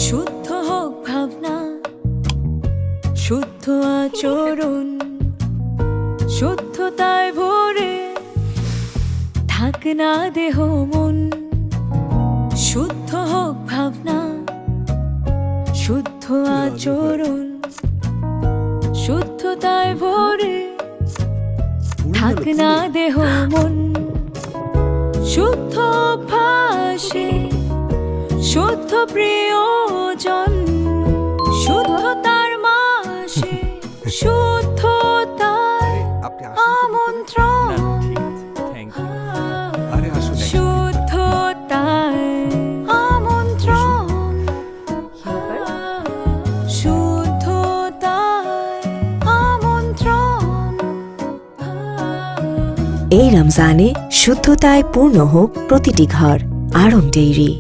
শুদ্ধ হোক ভাবনা, শুদ্ধ আচরণ, শুদ্ধতায় ভরে থাক না দেহ মন। শুদ্ধ হোক ভাবনা, শুদ্ধ আচরণ, শুদ্ধতায় ভরে থাক না দেহ মন। শুদ্ধ ভাষে শুদ্ধ প্রিয়জন, শুদ্ধতার মাসে শুদ্ধতার আমন্ত্রণ। শুদ্ধতার আমন্ত্রণ, শুদ্ধতার আমন্ত্রণ। এই রমজানে শুদ্ধতায় পূর্ণ হোক প্রতিটি ঘর। আড়ং ডেইরি।